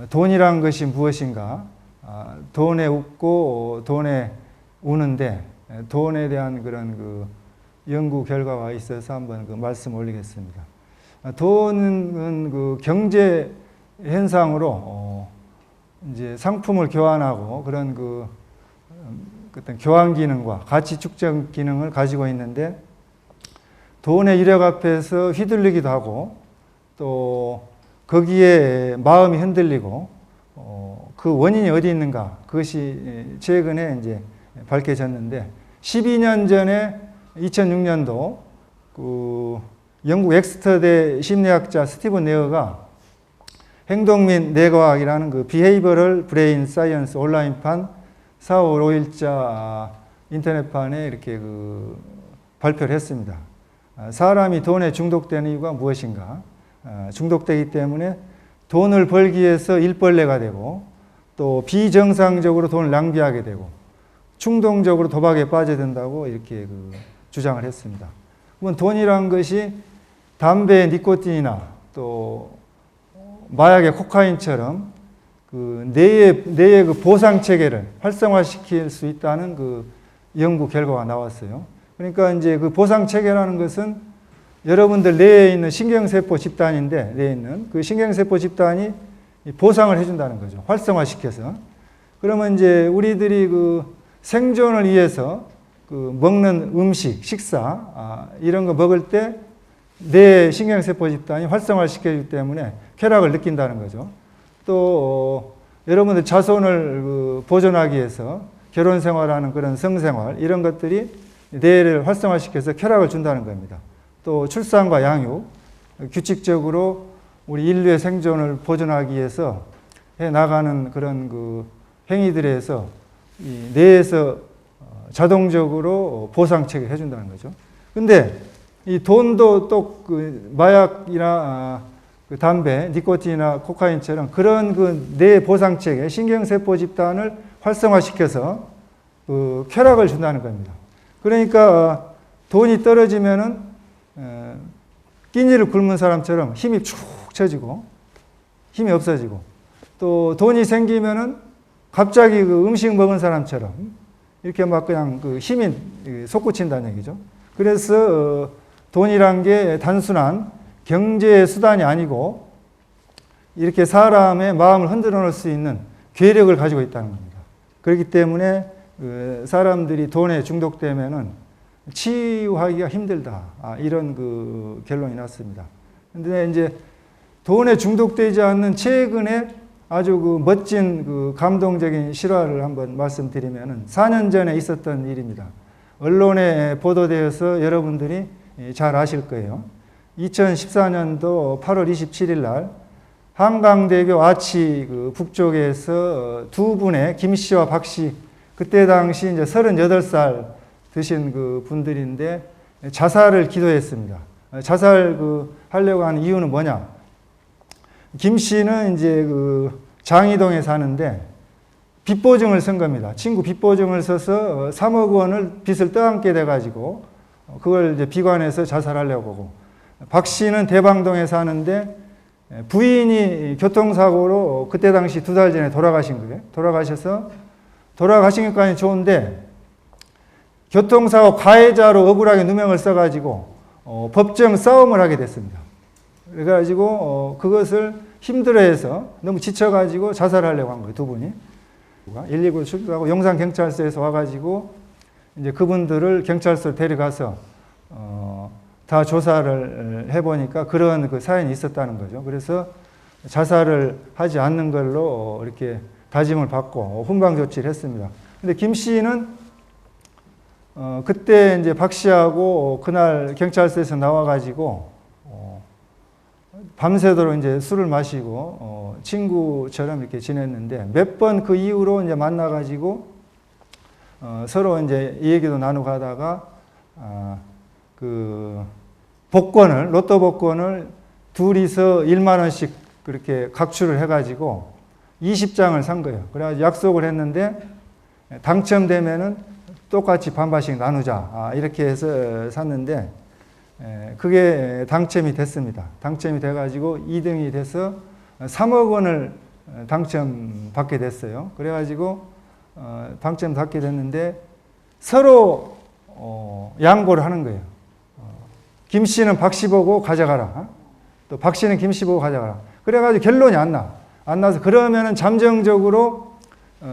돈이란 것이 무엇인가? 돈에 웃고 돈에 우는데 돈에 대한 그런 그 연구 결과가 있어서 한번 그 말씀 올리겠습니다. 돈은 그 경제 현상으로 이제 상품을 교환하고 그런 그 어떤 교환 기능과 가치 축적 기능을 가지고 있는데 돈의 유력 앞에서 휘둘리기도 하고 또 거기에 마음이 흔들리고 그 원인이 어디 있는가 그것이 최근에 이제 밝혀졌는데 12년 전에 2006년도 그 영국 엑스터대 심리학자 스티븐 네어가 행동 및 뇌과학이라는 그 비헤이버럴 브레인 사이언스 온라인판 4월 5일자 인터넷판에 이렇게 그 발표를 했습니다. 사람이 돈에 중독되는 이유가 무엇인가? 중독되기 때문에 돈을 벌기 위해서 일벌레가 되고 또 비정상적으로 돈을 낭비하게 되고 충동적으로 도박에 빠져든다고 이렇게 그 주장을 했습니다. 그러면 돈이란 것이 담배, 니코틴이나 또 마약의 코카인처럼 그 뇌의 그 보상 체계를 활성화시킬 수 있다는 그 연구 결과가 나왔어요. 그러니까 이제 그 보상 체계라는 것은 여러분들 뇌에 있는 신경세포 집단인데 뇌에 있는 그 신경세포 집단이 보상을 해준다는 거죠. 활성화시켜서. 그러면 이제 우리들이 그 생존을 위해서 그 먹는 음식, 식사 이런 거 먹을 때 뇌 신경세포 집단이 활성화시켜주기 때문에 쾌락을 느낀다는 거죠. 또 여러분들 자손을 그 보존하기 위해서 결혼 생활하는 그런 성생활 이런 것들이 뇌를 활성화시켜서 쾌락을 준다는 겁니다. 또 출산과 양육 규칙적으로 우리 인류의 생존을 보존하기 위해서 해 나가는 그런 그 행위들에서 이 뇌에서 자동적으로 보상 체계를 해준다는 거죠. 근데 이 돈도 또 그 마약이나 그 담배, 니코틴이나 코카인처럼 그런 그 뇌 보상 체계, 신경세포 집단을 활성화시켜서 그 쾌락을 준다는 겁니다. 그러니까 돈이 떨어지면은 끼니를 굶은 사람처럼 힘이 축 처지고 힘이 없어지고 또 돈이 생기면은 갑자기 그 음식 먹은 사람처럼 이렇게 막 그냥 그 힘이 솟구친다는 얘기죠. 그래서 돈이란 게 단순한 경제의 수단이 아니고 이렇게 사람의 마음을 흔들어 놓을 수 있는 괴력을 가지고 있다는 겁니다. 그렇기 때문에 사람들이 돈에 중독되면은 치유하기가 힘들다. 이런 그 결론이 났습니다. 근데 이제 돈에 중독되지 않는 최근에 아주 그 멋진 그 감동적인 실화를 한번 말씀드리면은 4년 전에 있었던 일입니다. 언론에 보도되어서 여러분들이 잘 아실 거예요. 2014년도 8월 27일 날 한강대교 아치 그 북쪽에서 두 분의 김 씨와 박 씨, 그때 당시 이제 38살 드신 그 분들인데 자살을 기도했습니다. 자살 그 하려고 하는 이유는 뭐냐? 김 씨는 이제 그 장이동에 사는데 빚보증을 쓴 겁니다. 친구 빚보증을 써서 3억 원을 빚을 떠안게 돼가지고 그걸 이제 비관해서 자살하려고 하고, 박 씨는 대방동에 사는데 부인이 교통사고로 그때 당시 2달 전에 돌아가신 거예요. 돌아가신 것까지 좋은데 교통사고 가해자로 억울하게 누명을 써가지고 법정 싸움을 하게 됐습니다. 그래가지고 그것을 힘들어해서 너무 지쳐가지고 자살하려고 한 거예요. 두 분이 119를 출동하고 용산경찰서에서 와가지고 이제 그분들을 경찰서로 데려가서 다 조사를 해보니까 그런 그 사연이 있었다는 거죠. 그래서 자살을 하지 않는 걸로 이렇게 다짐을 받고 훈방 조치를 했습니다. 근데 김 씨는 그때 이제 박 씨하고 그날 경찰서에서 나와가지고 밤새도록 이제 술을 마시고 친구처럼 이렇게 지냈는데 몇 번 그 이후로 이제 만나가지고 서로 이제 이 얘기도 나누고 하다가 그 복권을 로또 복권을 둘이서 1만 원씩 그렇게 각출을 해가지고 20장을 산 거예요. 그래가지고 약속을 했는데 당첨되면은 똑같이 반반씩 나누자 이렇게 해서 샀는데 그게 당첨이 됐습니다. 당첨이 돼가지고 2등이 돼서 3억 원을 당첨받게 됐어요. 그래가지고 당첨받게 됐는데 서로 양보를 하는 거예요. 김 씨는 박 씨 보고 가져가라. 또 박 씨는 김 씨 보고 가져가라. 그래가지고 결론이 안 나. 안 나서 그러면은 잠정적으로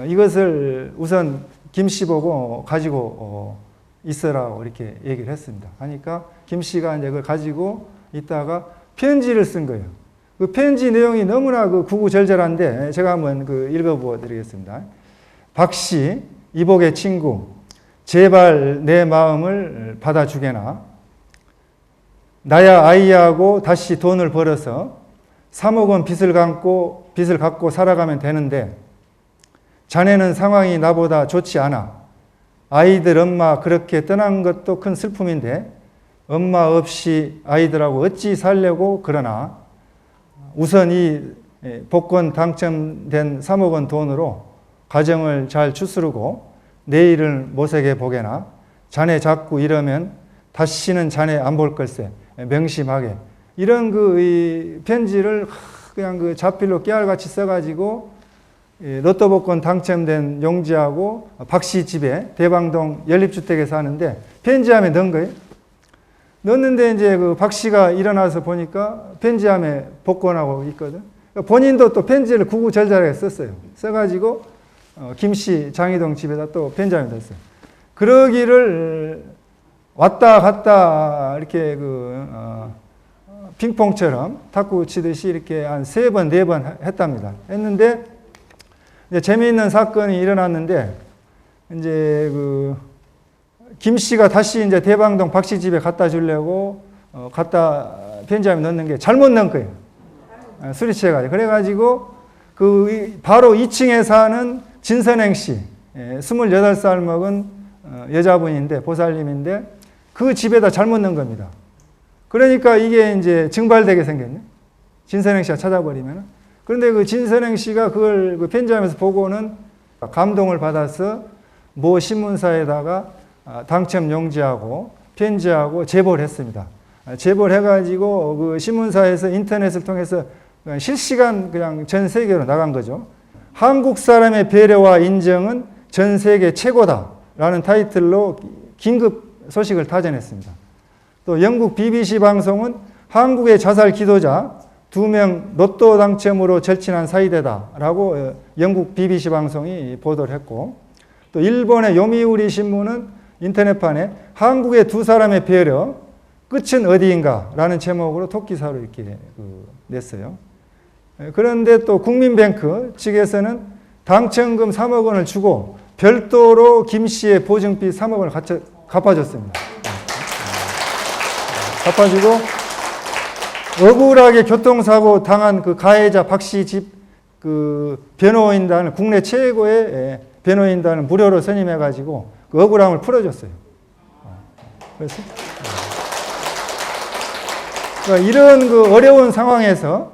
이것을 우선 김 씨 보고 가지고 있으라고 이렇게 얘기를 했습니다. 하니까 김 씨가 이제 그걸 가지고 있다가 편지를 쓴 거예요. 그 편지 내용이 너무나 그 구구절절한데 제가 한번 그 읽어보아 드리겠습니다. 박 씨, 이복의 친구, 제발 내 마음을 받아주게나. 나야 아이하고 다시 돈을 벌어서 3억 원 빚을 갚고 살아가면 되는데 자네는 상황이 나보다 좋지 않아. 아이들 엄마 그렇게 떠난 것도 큰 슬픔인데 엄마 없이 아이들하고 어찌 살려고 그러나 우선 이 복권 당첨된 3억 원 돈으로 가정을 잘 추스르고 내일을 모색해 보게나. 자네 자꾸 이러면 다시는 자네 안 볼 걸세. 명심하게. 이런 이 편지를 그냥 그 자필로 깨알같이 써가지고 로또 복권 당첨된 용지하고 박 씨 집에 대방동 연립주택에 사는데 편지함에 넣은 거예요. 넣었는데 이제 그 박 씨가 일어나서 보니까 편지함에 복권하고 있거든. 본인도 또 편지를 구구절절하게 썼어요. 써가지고 김 씨 장희동 집에다 또 편지함에 넣었어요. 그러기를 왔다 갔다 이렇게 핑퐁처럼 탁구 치듯이 이렇게 한 3번, 4번 했답니다. 했는데 이제 재미있는 사건이 일어났는데 이제 김 씨가 다시 이제 대방동 박 씨 집에 갖다 주려고 편지함에 넣는 게 잘못 넣은 거예요. 술이 취해가지고. 그래가지고 바로 2층에 사는 진선행 씨, 28살 먹은 여자분인데 보살님인데 그 집에다 잘못 넣은 겁니다. 그러니까 이게 이제 증발되게 생겼네. 진선행 씨가 찾아버리면. 그런데 그 진선행 씨가 그걸 그 편지함에서 보고는 감동을 받아서 모 신문사에다가 당첨 용지하고 편지하고 제보를 했습니다. 제보를 해가지고 그 신문사에서 인터넷을 통해서 그냥 실시간 그냥 전 세계로 나간 거죠. 한국 사람의 배려와 인정은 전 세계 최고다라는 타이틀로 긴급 소식을 타전했습니다. 또 영국 BBC 방송은 한국의 자살 기도자 2명 로또 당첨으로 절친한 사이대다라고 영국 BBC 방송이 보도를 했고, 또 일본의 요미우리 신문은 인터넷판에 한국의 2사람의 배려 끝은 어디인가라는 제목으로 토끼사로 이렇게 냈어요. 그런데 또 국민뱅크 측에서는 당첨금 3억 원을 주고 별도로 김 씨의 보증비 3억 원을 갚아줬습니다. 갚아주고 억울하게 교통사고 당한 그 가해자 박 씨 집 변호인단을 국내 최고의 변호인단을 무료로 선임해가지고 그 억울함을 풀어줬어요. 그래서 그러니까 이런 어려운 상황에서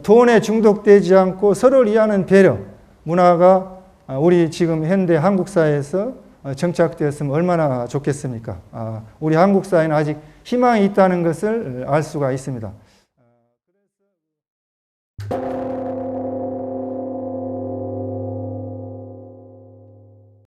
돈에 중독되지 않고 서로를 이해하는 배려 문화가 우리 지금 현대 한국 사회에서 정착되었으면 얼마나 좋겠습니까? 우리 한국 사회는 아직 희망이 있다는 것을 알 수가 있습니다.